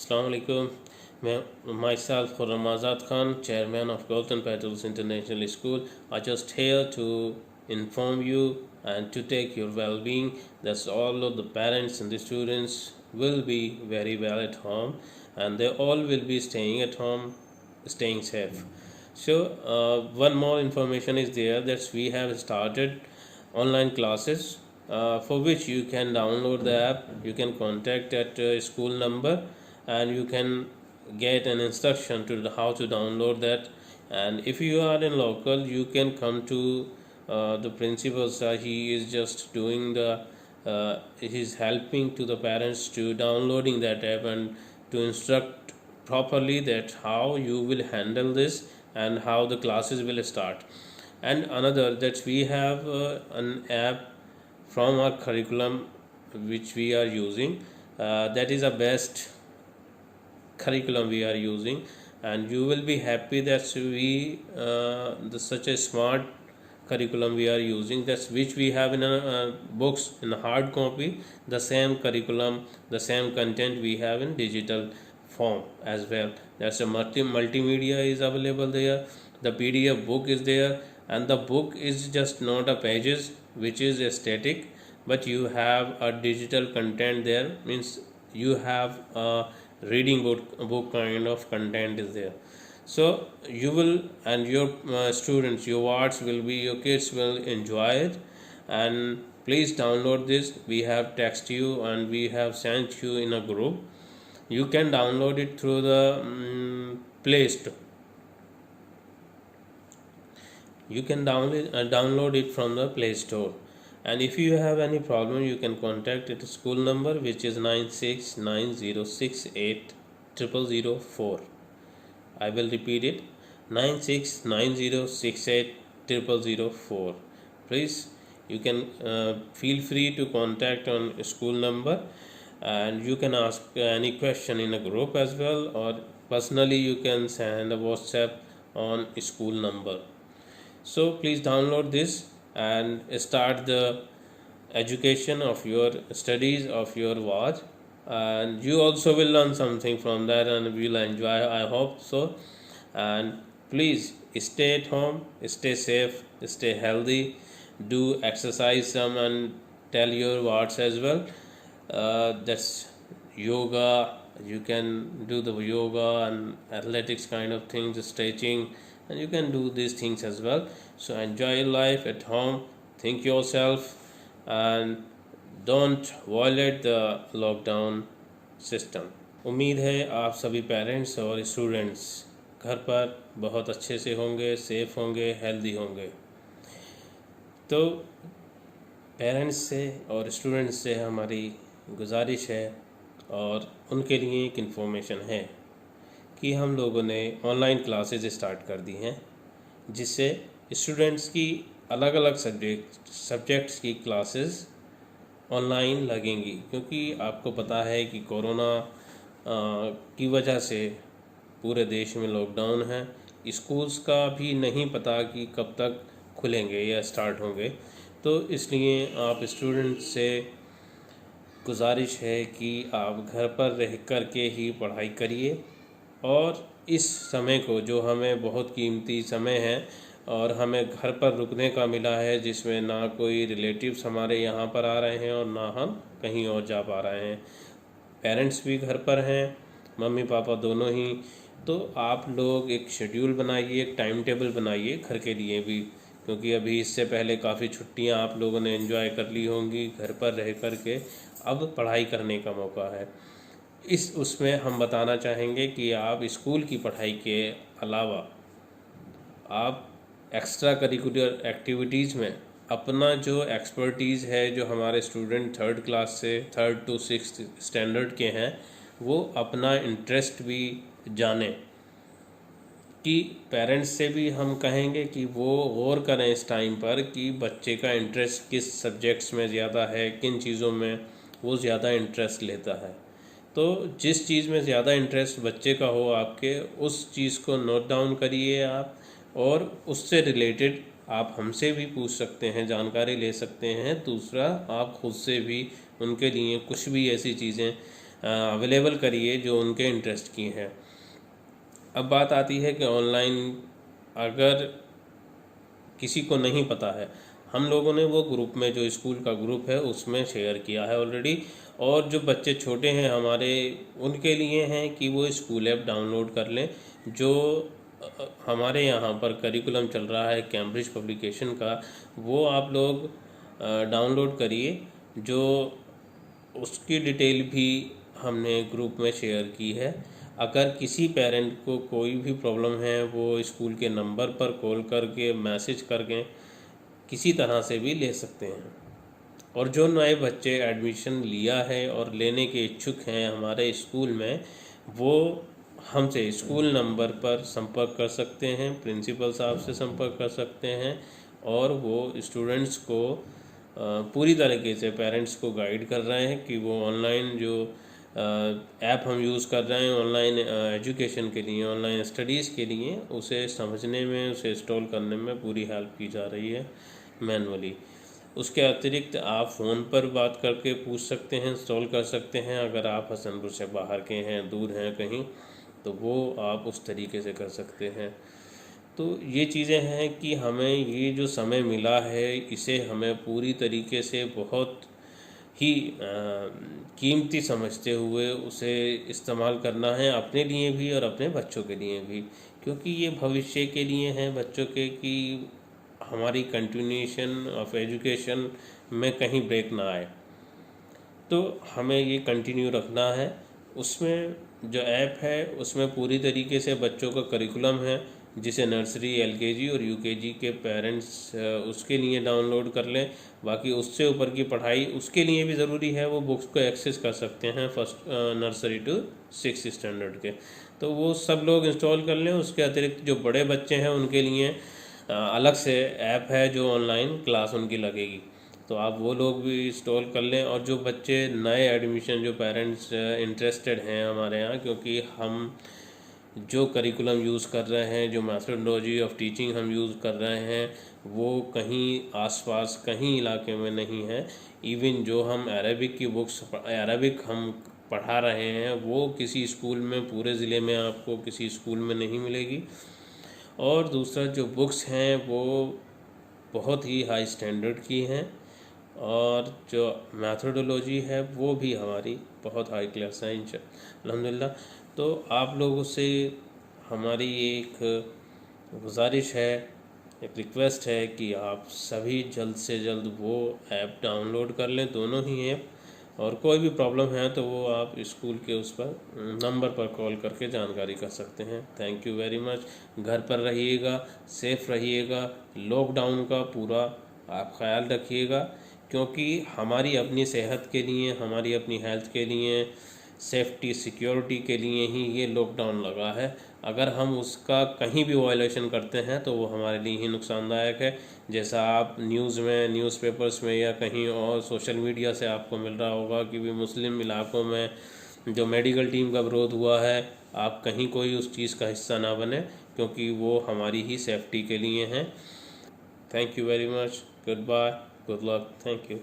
Assalamu alaikum. Myself, Khurram Azad Khan, Chairman of Golden Petals International School, are just here to inform you and to take your well-being. That's all of the parents and the students will be very well at home, and they all will be staying at home, staying safe. So, one more information is there that we have started online classes for which you can download the app. You can contact at school number and you can get an instruction to how to download that. And if you are in local, you can come to the principal sir. He is just doing the he's helping to the parents to downloading that app and to instruct properly that how you will handle this and how the classes will start. And another that we have an app from our curriculum which we are using, that is a best curriculum we are using, and you will be happy that such a smart curriculum we are using, that's which we have in books in hard copy. The same curriculum, the same content we have in digital form as well. That's a multimedia is available there. The PDF book is there, and the book is just not a pages which is static, but you have a digital content there, means you have a reading book kind of content is there. So you will, and your students, your wards will be, your kids will enjoy it. And please download this. We have text you and we have sent you in a group. You can download it through the Play Store. You can download it from the Play Store. And if you have any problem, you can contact at school number which is 9690680004. I will repeat it, 9690680004. Please, you can feel free to contact on school number, and you can ask any question in a group as well, or personally you can send a WhatsApp on school number. So please download this and start the education of your studies of your watch, and you also will learn something from that and will enjoy, I hope so. And please stay at home, stay safe, stay healthy, do exercise some, and tell your wards as well. That's yoga, you can do the yoga and athletics kind of things, stretching, and you can do these things as well. So enjoy your life at home, think yourself, and don't violate the lockdown system. उम्मीद है आप सभी parents और students घर पर बहुत अच्छे से होंगे, सेफ होंगे, हेल्दी होंगे। तो पेरेंट्स से और स्टूडेंट्स से हमारी गुजारिश है और उनके लिए एक इन्फॉर्मेशन है कि हम लोगों ने ऑनलाइन क्लासेस स्टार्ट कर दी हैं, जिससे स्टूडेंट्स की अलग अलग सब्जेक्ट्स की क्लासेस ऑनलाइन लगेंगी, क्योंकि आपको पता है कि कोरोना की वजह से पूरे देश में लॉकडाउन है। स्कूल्स का भी नहीं पता कि कब तक खुलेंगे या स्टार्ट होंगे। तो इसलिए आप स्टूडेंट्स से गुजारिश है कि आप घर पर रह कर के ही पढ़ाई करिए, और इस समय को, जो हमें बहुत कीमती समय है और हमें घर पर रुकने का मिला है, जिसमें ना कोई रिलेटिव्स हमारे यहाँ पर आ रहे हैं और ना हम कहीं और जा पा रहे हैं, पेरेंट्स भी घर पर हैं, मम्मी पापा दोनों ही। तो आप लोग एक शेड्यूल बनाइए, एक टाइम टेबल बनाइए घर के लिए भी, क्योंकि अभी इससे पहले काफ़ी छुट्टियां आप लोगों ने एंजॉय कर ली होंगी घर पर रह कर के, अब पढ़ाई करने का मौका है। उसमें हम बताना चाहेंगे कि आप स्कूल की पढ़ाई के अलावा आप एक्स्ट्रा करिकुलर एक्टिविटीज़ में अपना जो एक्सपर्टीज़ है, जो हमारे स्टूडेंट 3rd क्लास से 3rd to 6th स्टैंडर्ड के हैं, वो अपना इंटरेस्ट भी जानें। कि पेरेंट्स से भी हम कहेंगे कि वो गौर करें इस टाइम पर कि बच्चे का इंटरेस्ट किस सब्जेक्ट्स में ज़्यादा है, किन चीज़ों में वो ज़्यादा इंटरेस्ट लेता है। तो जिस चीज़ में ज़्यादा इंटरेस्ट बच्चे का हो आपके, उस चीज़ को नोट डाउन करिए आप, और उससे रिलेटेड आप हमसे भी पूछ सकते हैं, जानकारी ले सकते हैं। दूसरा, आप खुद से भी उनके लिए कुछ भी ऐसी चीज़ें अवेलेबल करिए जो उनके इंटरेस्ट की हैं। अब बात आती है कि ऑनलाइन अगर किसी को नहीं पता है, हम लोगों ने वो ग्रुप में, जो स्कूल का ग्रुप है उसमें शेयर किया है ऑलरेडी। और जो बच्चे छोटे हैं हमारे, उनके लिए हैं कि वो स्कूल ऐप डाउनलोड कर लें। जो हमारे यहाँ पर करिकुलम चल रहा है कैम्ब्रिज पब्लिकेशन का, वो आप लोग डाउनलोड करिए। जो उसकी डिटेल भी हमने ग्रुप में शेयर की है। अगर किसी पेरेंट को कोई भी प्रॉब्लम है, वो स्कूल के नंबर पर कॉल करके, मैसेज करके किसी तरह से भी ले सकते हैं। और जो नए बच्चे एडमिशन लिया है और लेने के इच्छुक हैं हमारे स्कूल में, वो हमसे स्कूल नंबर पर संपर्क कर सकते हैं, प्रिंसिपल साहब से संपर्क कर सकते हैं। और वो स्टूडेंट्स को पूरी तरीके से, पेरेंट्स को गाइड कर रहे हैं कि वो ऑनलाइन जो ऐप हम यूज़ कर रहे हैं ऑनलाइन एजुकेशन के लिए, ऑनलाइन स्टडीज़ के लिए, उसे समझने में, उसे इंस्टॉल करने में पूरी हेल्प की जा रही है मैनुअली। उसके अतिरिक्त आप फ़ोन पर बात करके पूछ सकते हैं, इंस्टॉल कर सकते हैं। अगर आप हसनपुर से बाहर के हैं, दूर हैं कहीं, तो वो आप उस तरीके से कर सकते हैं। तो ये चीज़ें हैं कि हमें ये जो समय मिला है, इसे हमें पूरी तरीके से बहुत ही कीमती समझते हुए उसे इस्तेमाल करना है, अपने लिए भी और अपने बच्चों के लिए भी। क्योंकि ये भविष्य के लिए हैं बच्चों के, कि हमारी कंटिन्यूएशन ऑफ एजुकेशन में कहीं ब्रेक ना आए। तो हमें ये कंटिन्यू रखना है। उसमें जो ऐप है उसमें पूरी तरीके से बच्चों का करिकुलम है, जिसे नर्सरी, एलकेजी और यूकेजी के पेरेंट्स उसके लिए डाउनलोड कर लें। बाकी उससे ऊपर की पढ़ाई उसके लिए भी ज़रूरी है, वो बुक्स को एक्सेस कर सकते हैं फर्स्ट नर्सरी टू 6 स्टैंडर्ड के, तो वो सब लोग इंस्टॉल कर लें। उसके अतिरिक्त जो बड़े बच्चे हैं उनके लिए अलग से ऐप है जो ऑनलाइन क्लास उनकी लगेगी, तो आप वो लोग भी इंस्टॉल कर लें। और जो बच्चे नए एडमिशन, जो पेरेंट्स इंटरेस्टेड हैं हमारे यहाँ, क्योंकि हम जो करिकुलम यूज़ कर रहे हैं, जो मैथडोलॉजी ऑफ टीचिंग हम यूज़ कर रहे हैं, वो कहीं आसपास कहीं इलाके में नहीं है। इवन जो हम अरबिक की बुक्स, अरबिक हम पढ़ा रहे हैं, वो किसी स्कूल में, पूरे ज़िले में आपको किसी स्कूल में नहीं मिलेगी। और दूसरा, जो बुक्स हैं वो बहुत ही हाई स्टैंडर्ड की हैं, और जो मैथडोलॉजी है वो भी हमारी बहुत हाई क्लास है अल्हम्दुलिल्लाह। तो आप लोगों से हमारी एक गुजारिश है, एक रिक्वेस्ट है कि आप सभी जल्द से जल्द वो ऐप डाउनलोड कर लें, दोनों ही ऐप। और कोई भी प्रॉब्लम है तो वो आप स्कूल के उस पर नंबर पर कॉल करके जानकारी कर सकते हैं। Thank you very much. घर पर रहिएगा, सेफ रहिएगा, लॉकडाउन का पूरा आप ख्याल रखिएगा, क्योंकि हमारी अपनी सेहत के लिए, हमारी अपनी हेल्थ के लिए, सेफ्टी सिक्योरिटी के लिए ही ये लॉकडाउन लगा है। अगर हम उसका कहीं भी वायलेशन करते हैं तो वो हमारे लिए ही नुकसानदायक है। जैसा आप न्यूज़ में, न्यूज़पेपर्स में या कहीं और सोशल मीडिया से आपको मिल रहा होगा कि भी मुस्लिम इलाकों में जो मेडिकल टीम का विरोध हुआ है, आप कहीं कोई उस चीज़ का हिस्सा ना बने, क्योंकि वो हमारी ही सेफ्टी के लिए हैं। Thank you very much. Goodbye, good luck, thank you.